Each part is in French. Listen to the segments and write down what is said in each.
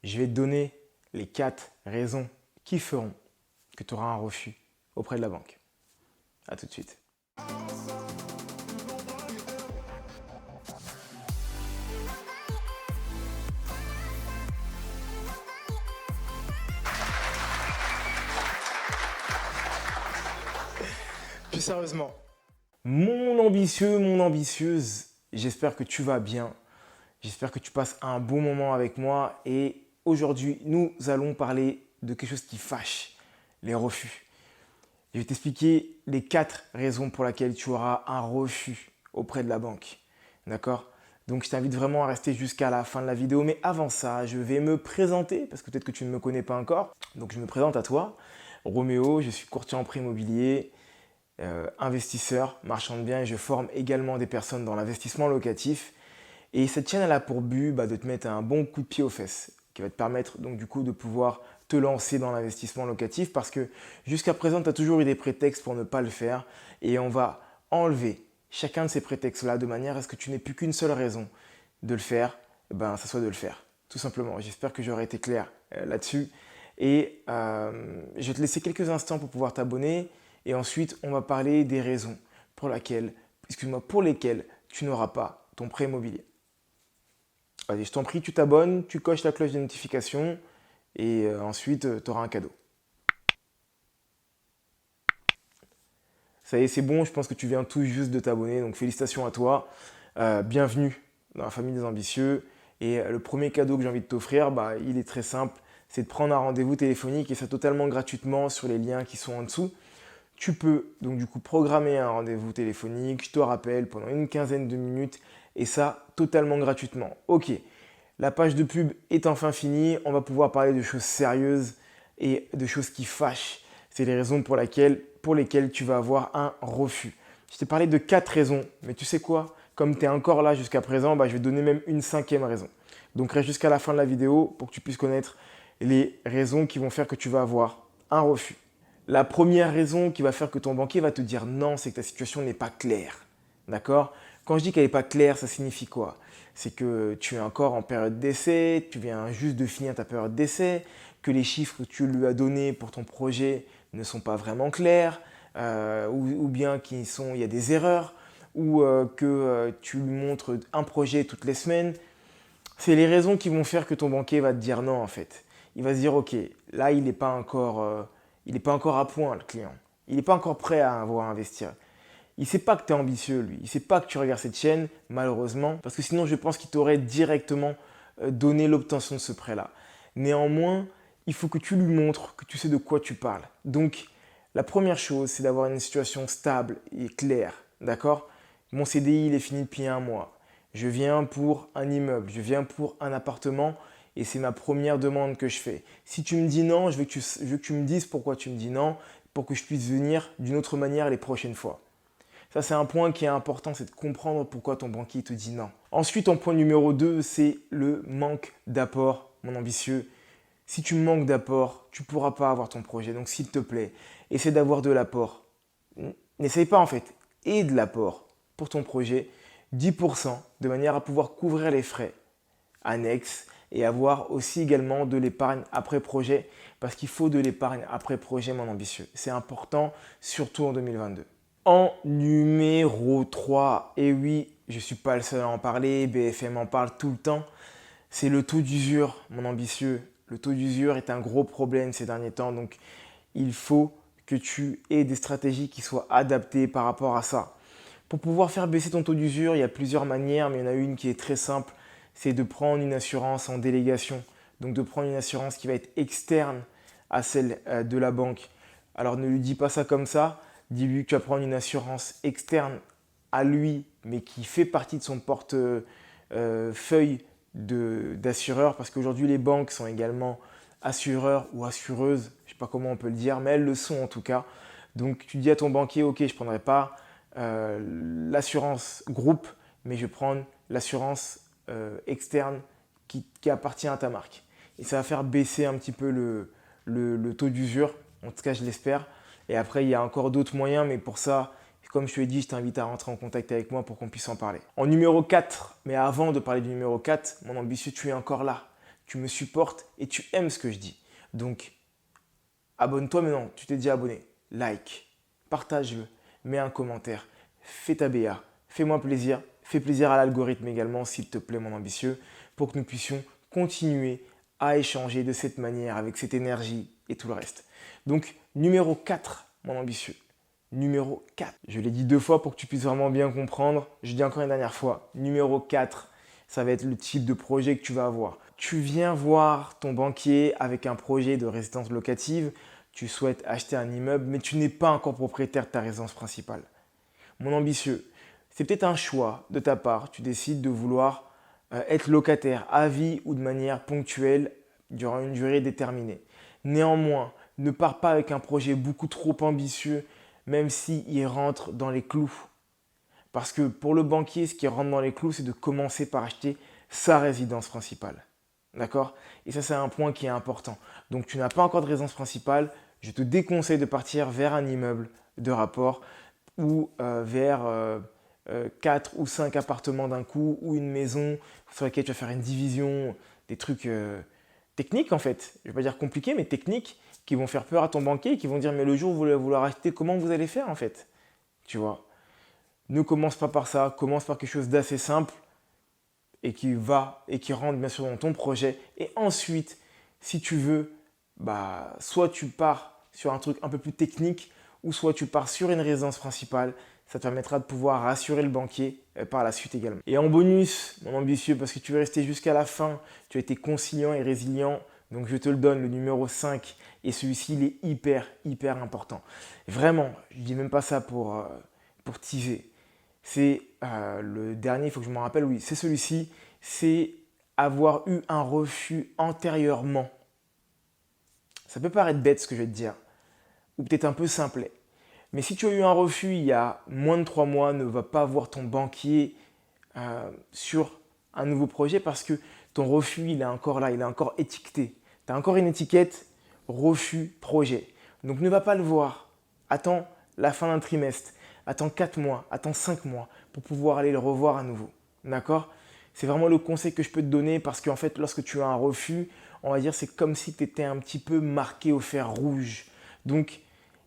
je vais te donner les 4 raisons qui feront que tu auras un refus auprès de la banque. A tout de suite. Plus sérieusement, mon ambitieux, mon ambitieuse, j'espère que tu vas bien. J'espère que tu passes un bon moment avec moi et aujourd'hui, nous allons parler de quelque chose qui fâche, les refus. Je vais t'expliquer les 4 raisons pour lesquelles tu auras un refus auprès de la banque. D'accord? Donc je t'invite vraiment à rester jusqu'à la fin de la vidéo. Mais avant ça, je vais me présenter parce que peut-être que tu ne me connais pas encore. Donc je me présente à toi. Roméo, je suis courtier en prêt immobilier, investisseur, marchand de biens et je forme également des personnes dans l'investissement locatif. Et cette chaîne elle a pour but de te mettre un bon coup de pied aux fesses qui va te permettre donc du coup de pouvoir te lancer dans l'investissement locatif parce que jusqu'à présent tu as toujours eu des prétextes pour ne pas le faire et on va enlever chacun de ces prétextes-là de manière à ce que tu n'aies plus qu'une seule raison de le faire, ça soit de le faire, tout simplement. J'espère que j'aurai été clair là-dessus et je vais te laisser quelques instants pour pouvoir t'abonner et ensuite on va parler des raisons pour lesquelles tu n'auras pas ton prêt immobilier. Allez, je t'en prie, tu t'abonnes, tu coches la cloche de notification et ensuite tu auras un cadeau. Ça y est, c'est bon, je pense que tu viens tout juste de t'abonner, donc félicitations à toi. Bienvenue dans la famille des ambitieux. Et le premier cadeau que j'ai envie de t'offrir, il est très simple, c'est de prendre un rendez-vous téléphonique et ça totalement gratuitement sur les liens qui sont en dessous. Tu peux donc du coup programmer un rendez-vous téléphonique, je te rappelle, pendant une quinzaine de minutes et ça totalement gratuitement. Ok, la page de pub est enfin finie, on va pouvoir parler de choses sérieuses et de choses qui fâchent. C'est les raisons pour lesquelles tu vas avoir un refus. Je t'ai parlé de 4 raisons, mais tu sais quoi? Comme tu es encore là jusqu'à présent, je vais te donner même une 5e raison. Donc reste jusqu'à la fin de la vidéo pour que tu puisses connaître les raisons qui vont faire que tu vas avoir un refus. La première raison qui va faire que ton banquier va te dire non, c'est que ta situation n'est pas claire. D'accord? Quand je dis qu'elle n'est pas claire, ça signifie quoi? C'est que tu es encore en période d'essai, tu viens juste de finir ta période d'essai, que les chiffres que tu lui as donnés pour ton projet ne sont pas vraiment clairs, ou bien qu'il y a des erreurs, ou que tu lui montres un projet toutes les semaines. C'est les raisons qui vont faire que ton banquier va te dire non en fait. Il va se dire ok, là il n'est pas encore à point le client. Il n'est pas encore prêt à avoir investir. Il ne sait pas que tu es ambitieux lui. Il ne sait pas que tu regardes cette chaîne malheureusement parce que sinon je pense qu'il t'aurait directement donné l'obtention de ce prêt-là. Néanmoins, il faut que tu lui montres que tu sais de quoi tu parles. Donc la première chose c'est d'avoir une situation stable et claire. D'accord? Mon CDI il est fini depuis un mois. Je viens pour un immeuble, je viens pour un appartement et c'est ma première demande que je fais. Si tu me dis non, je veux que tu me dises pourquoi tu me dis non pour que je puisse venir d'une autre manière les prochaines fois. Ça, c'est un point qui est important, c'est de comprendre pourquoi ton banquier te dit non. Ensuite, en point numéro 2, c'est le manque d'apport, mon ambitieux. Si tu manques d'apport, tu ne pourras pas avoir ton projet. Donc, s'il te plaît, essaie d'avoir de l'apport. N'essaye pas en fait, et de l'apport pour ton projet, 10%, de manière à pouvoir couvrir les frais annexes et avoir aussi également de l'épargne après projet parce qu'il faut de l'épargne après projet, mon ambitieux. C'est important, surtout en 2022. En numéro 3, et oui, je ne suis pas le seul à en parler, BFM en parle tout le temps, c'est le taux d'usure, mon ambitieux. Le taux d'usure est un gros problème ces derniers temps, donc il faut que tu aies des stratégies qui soient adaptées par rapport à ça. Pour pouvoir faire baisser ton taux d'usure, il y a plusieurs manières, mais il y en a une qui est très simple, c'est de prendre une assurance en délégation. Donc de prendre une assurance qui va être externe à celle de la banque. Alors ne lui dis pas ça comme ça, dis-lui que tu vas prendre une assurance externe à lui, mais qui fait partie de son portefeuille d'assureur, parce qu'aujourd'hui les banques sont également assureurs ou assureuses, je ne sais pas comment on peut le dire, mais elles le sont en tout cas. Donc tu dis à ton banquier, ok, je ne prendrai pas l'assurance groupe, mais je vais prendre l'assurance externe qui appartient à ta marque. Et ça va faire baisser un petit peu le taux d'usure, en tout cas je l'espère. Et après, il y a encore d'autres moyens, mais pour ça, comme je te l'ai dit, je t'invite à rentrer en contact avec moi pour qu'on puisse en parler. En numéro 4, mais avant de parler du numéro 4, mon ambitieux, tu es encore là. tu me supportes et tu aimes ce que je dis. Donc, abonne-toi maintenant, tu t'es déjà abonné. Like, partage-le, mets un commentaire, fais ta BA, fais-moi plaisir, fais plaisir à l'algorithme également, s'il te plaît, mon ambitieux, pour que nous puissions continuer à échanger de cette manière, avec cette énergie et tout le reste. Donc, numéro 4, mon ambitieux. Numéro 4. Je l'ai dit 2 fois pour que tu puisses vraiment bien comprendre. Je dis encore une dernière fois. Numéro 4, ça va être le type de projet que tu vas avoir. Tu viens voir ton banquier avec un projet de résidence locative. Tu souhaites acheter un immeuble, mais tu n'es pas encore propriétaire de ta résidence principale. Mon ambitieux, c'est peut-être un choix de ta part. Tu décides de vouloir être locataire à vie ou de manière ponctuelle durant une durée déterminée. Néanmoins, ne pars pas avec un projet beaucoup trop ambitieux, même s'il rentre dans les clous. Parce que pour le banquier, ce qui rentre dans les clous, c'est de commencer par acheter sa résidence principale. D'accord? Et ça, c'est un point qui est important. Donc, tu n'as pas encore de résidence principale. Je te déconseille de partir vers un immeuble de rapport ou vers 4 ou 5 appartements d'un coup ou une maison sur laquelle tu vas faire une division, des trucs techniques en fait. Je ne vais pas dire compliqués, mais techniques qui vont faire peur à ton banquier et qui vont dire mais le jour où vous allez vouloir acheter, comment vous allez faire en fait? Tu vois? Ne commence pas par ça, commence par quelque chose d'assez simple et qui rentre bien sûr dans ton projet. Et ensuite, si tu veux, soit tu pars sur un truc un peu plus technique ou soit tu pars sur une résidence principale. Ça te permettra de pouvoir rassurer le banquier par la suite également. Et en bonus, mon ambitieux, parce que tu veux rester jusqu'à la fin, tu as été conciliant et résilient, donc je te le donne, le numéro 5, et celui-ci, il est hyper important. Vraiment, je ne dis même pas ça pour teaser. C'est le dernier, il faut que je m'en rappelle, oui, c'est celui-ci, c'est avoir eu un refus antérieurement. Ça peut paraître bête ce que je vais te dire, ou peut-être un peu simplet. Mais si tu as eu un refus il y a moins de 3 mois, ne va pas voir ton banquier sur un nouveau projet parce que ton refus, il est encore là, il est encore étiqueté. Tu as encore une étiquette refus projet. Donc ne va pas le voir. Attends la fin d'un trimestre, attends 4 mois, attends 5 mois pour pouvoir aller le revoir à nouveau. D'accord? C'est vraiment le conseil que je peux te donner parce qu'en fait, lorsque tu as un refus, on va dire c'est comme si tu étais un petit peu marqué au fer rouge. Donc,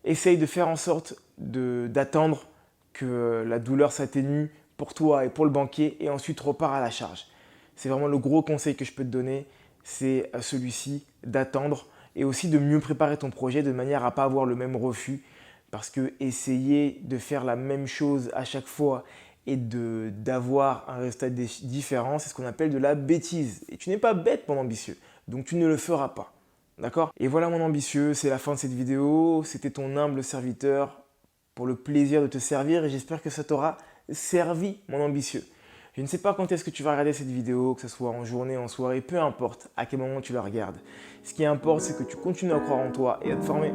essaye de faire en sorte d'attendre que la douleur s'atténue pour toi et pour le banquier et ensuite repars à la charge. C'est vraiment le gros conseil que je peux te donner, c'est celui-ci, d'attendre et aussi de mieux préparer ton projet de manière à ne pas avoir le même refus parce que essayer de faire la même chose à chaque fois et d'avoir un résultat différent, c'est ce qu'on appelle de la bêtise. Et tu n'es pas bête, mon ambitieux, donc tu ne le feras pas. D'accord? Et voilà mon ambitieux, c'est la fin de cette vidéo. C'était ton humble serviteur pour le plaisir de te servir et j'espère que ça t'aura servi mon ambitieux. Je ne sais pas quand est-ce que tu vas regarder cette vidéo, que ce soit en journée, en soirée, peu importe à quel moment tu la regardes. Ce qui importe, c'est que tu continues à croire en toi et à te former.